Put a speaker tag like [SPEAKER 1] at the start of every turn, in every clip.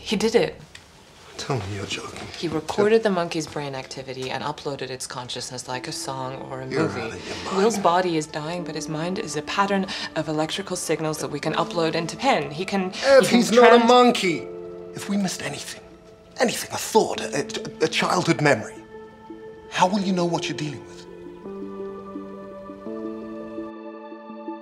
[SPEAKER 1] He did it.
[SPEAKER 2] Tell me you're joking.
[SPEAKER 1] He recorded the monkey's brain activity and uploaded its consciousness like a song or a movie.
[SPEAKER 2] You're out of your mind.
[SPEAKER 1] Will's body is dying, but his mind is a pattern of electrical signals that we can upload into pen.
[SPEAKER 2] Ev, he's not a monkey. If we missed anything, a thought, a childhood memory, how will you know what you're dealing with?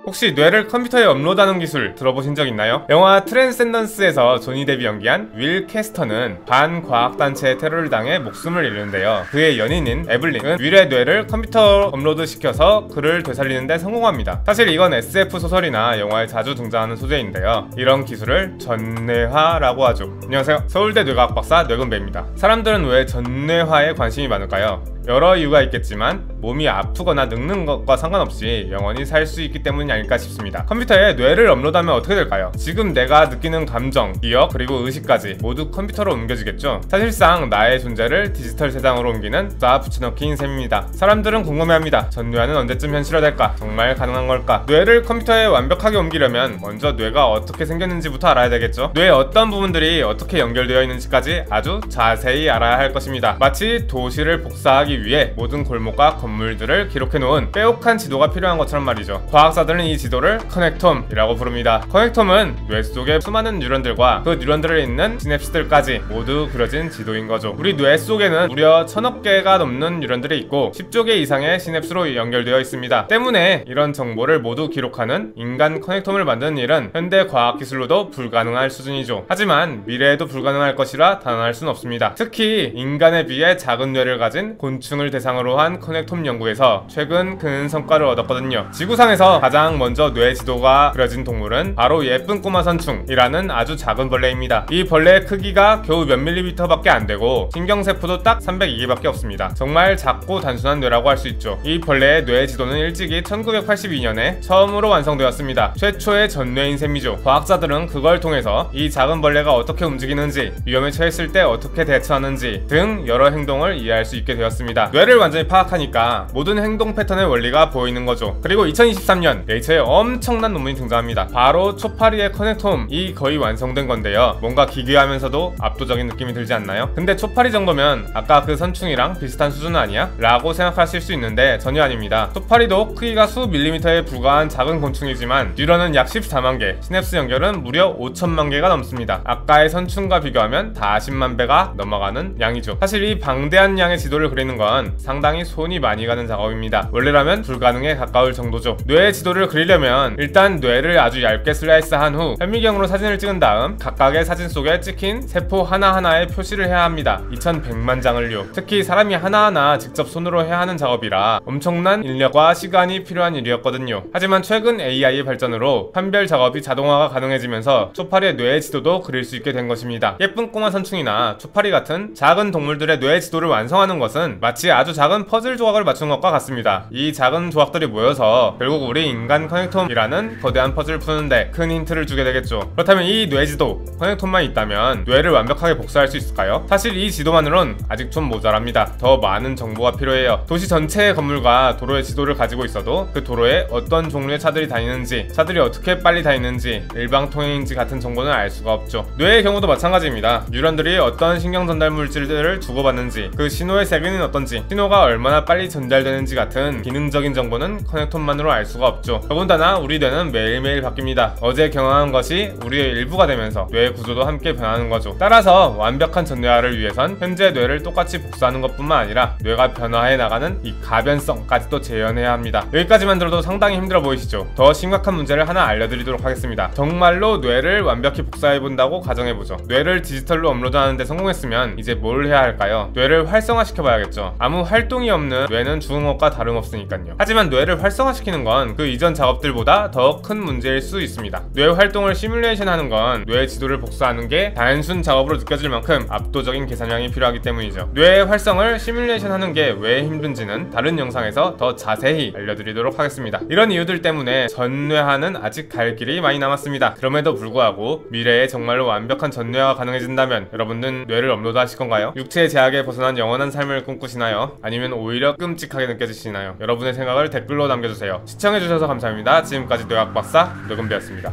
[SPEAKER 3] 혹시 뇌를 컴퓨터에 업로드하는 기술 들어보신 적 있나요? 영화 트랜센던스에서 조니 데비 연기한 윌 캐스터는 반과학단체의 테러를 당해 목숨을 잃는데요. 그의 연인인 에블린은 윌의 뇌를 컴퓨터로 업로드시켜서 그를 되살리는 데 성공합니다. 사실 이건 SF 소설이나 영화에 자주 등장하는 소재인데요. 이런 기술을 전뇌화라고 하죠. 안녕하세요. 서울대 뇌과학 박사 뇌근배입니다. 사람들은 왜 전뇌화에 관심이 많을까요? 여러 이유가 있겠지만 몸이 아프거나 늙는 것과 상관없이 영원히 살 수 있기 때문이 아닐까 싶습니다. 컴퓨터에 뇌를 업로드하면 어떻게 될까요? 지금 내가 느끼는 감정, 기억, 그리고 의식까지 모두 컴퓨터로 옮겨지겠죠? 사실상 나의 존재를 디지털 세상으로 옮기는 다 붙여넣기인 셈입니다. 사람들은 궁금해합니다. 전뇌화는 언제쯤 현실화될까? 정말 가능한 걸까? 뇌를 컴퓨터에 완벽하게 옮기려면 먼저 뇌가 어떻게 생겼는지부터 알아야 되겠죠? 뇌의 어떤 부분들이 어떻게 연결되어 있는지까지 아주 자세히 알아야 할 것입니다. 마치 도시를 복사하기 위해 모든 골목과 건물들을 기록해놓은 빼곡한 지도가 필요한 것처럼 말이죠. 과학자들은 이 지도를 커넥톰이라고 부릅니다. 커넥톰은 뇌 속의 수많은 뉴런들과 그 뉴런들에 있는 시냅스들까지 모두 그려진 지도인 거죠. 우리 뇌 속에는 무려 1000억 개가 넘는 뉴런들이 있고 10조 개 이상의 시냅스로 연결되어 있습니다. 때문에 이런 정보를 모두 기록하는 인간 커넥톰을 만드는 일은 현대 과학기술로도 불가능할 수준이죠. 하지만 미래에도 불가능할 것이라 단언할 순 없습니다. 특히 인간에 비해 작은 뇌를 가진 곤충을 대상으로 한 커넥톰 연구에서 최근 큰 성과를 얻었거든요. 지구상에서 가장 먼저 뇌 지도가 그려진 동물은 바로 예쁜 꼬마 선충이라는 아주 작은 벌레입니다. 이 벌레의 크기가 겨우 몇 밀리미터 밖에 안 되고 신경세포도 딱 302개밖에 없습니다. 정말 작고 단순한 뇌라고 할 수 있죠. 이 벌레의 뇌 지도는 일찍이 1982년에 처음으로 완성되었습니다. 최초의 전뇌인 셈이죠. 과학자들은 그걸 통해서 이 작은 벌레가 어떻게 움직이는지, 위험에 처했을 때 어떻게 대처하는지 등 여러 행동을 이해할 수 있게 되었습니다. 뇌를 완전히 파악하니까 모든 행동 패턴의 원리가 보이는 거죠. 그리고 2023년 네이처에 엄청난 논문이 등장합니다. 바로 초파리의 커넥톰이 거의 완성된 건데요. 뭔가 기괴하면서도 압도적인 느낌이 들지 않나요? 근데 초파리 정도면 아까 그 선충이랑 비슷한 수준 아니야? 라고 생각하실 수 있는데 전혀 아닙니다. 초파리도 크기가 수 밀리미터에 불과한 작은 곤충이지만 뉴런은 약 14만 개, 시냅스 연결은 무려 5천만 개가 넘습니다. 아까의 선충과 비교하면 다 10만 배가 넘어가는 양이죠. 사실 이 방대한 양의 지도를 그리는 건 상당히 손이 많이 가는 작업입니다. 원래라면 불가능에 가까울 정도죠. 뇌의 지도를 그리려면 일단 뇌를 아주 얇게 슬라이스한 후 현미경으로 사진을 찍은 다음 각각의 사진 속에 찍힌 세포 하나하나에 표시를 해야 합니다. 2100만 장을요. 특히 사람이 하나하나 직접 손으로 해야 하는 작업이라 엄청난 인력과 시간이 필요한 일이었거든요. 하지만 최근 AI의 발전으로 판별 작업이 자동화가 가능해지면서 초파리의 뇌의 지도도 그릴 수 있게 된 것입니다. 예쁜 꼬마 선충이나 초파리 같은 작은 동물들의 뇌의 지도를 완성하는 것은 마치 아주 작은 퍼즐 조각을 맞춘 것과 같습니다. 이 작은 조각들이 모여서 결국 우리 인간 커넥톰이라는 거대한 퍼즐을 푸는데 큰 힌트를 주게 되겠죠. 그렇다면 이 뇌지도, 커넥톰만 있다면 뇌를 완벽하게 복사할 수 있을까요? 사실 이 지도만으론 아직 좀 모자랍니다. 더 많은 정보가 필요해요. 도시 전체의 건물과 도로의 지도를 가지고 있어도 그 도로에 어떤 종류의 차들이 다니는지, 차들이 어떻게 빨리 다니는지, 일방통행인지 같은 정보는 알 수가 없죠. 뇌의 경우도 마찬가지입니다. 뉴런들이 어떤 신경 전달 물질들을 주고받는지, 그 신호의 세기는 어떤지, 신호가 얼마나 빨리 전달되는지 같은 기능적인 정보는 커넥톰만으로 알 수가 없죠. 더군다나 우리 뇌는 매일매일 바뀝니다. 어제 경험한 것이 우리의 일부가 되면서 뇌의 구조도 함께 변하는 거죠. 따라서 완벽한 전뇌화를 위해선 현재 뇌를 똑같이 복사하는 것뿐만 아니라 뇌가 변화해 나가는 이 가변성까지도 재현해야 합니다. 여기까지만 들어도 상당히 힘들어 보이시죠? 더 심각한 문제를 하나 알려드리도록 하겠습니다. 정말로 뇌를 완벽히 복사해본다고 가정해보죠. 뇌를 디지털로 업로드하는데 성공했으면 이제 뭘 해야 할까요? 뇌를 활성화시켜봐야겠죠. 아무 활동이 없는 뇌는 죽은 것과 다름없으니까요. 하지만 뇌를 활성화시키는 건 그 이전 작업들보다 더 큰 문제일 수 있습니다. 뇌 활동을 시뮬레이션 하는 건 뇌 지도를 복사하는 게 단순 작업으로 느껴질 만큼 압도적인 계산량이 필요하기 때문이죠. 뇌의 활성을 시뮬레이션 하는 게 왜 힘든지는 다른 영상에서 더 자세히 알려드리도록 하겠습니다. 이런 이유들 때문에 전뇌화는 아직 갈 길이 많이 남았습니다. 그럼에도 불구하고 미래에 정말로 완벽한 전뇌화가 가능해진다면 여러분은 뇌를 업로드 하실 건가요? 육체의 제약에 벗어난 영원한 삶을 꿈꾸시나요? 아니면 오히려 끔찍하게 느껴지시나요? 여러분의 생각을 댓글로 남겨주세요. 시청해주셔서 감사합니다. 지금까지 뇌과학 박사 뇌근배였습니다.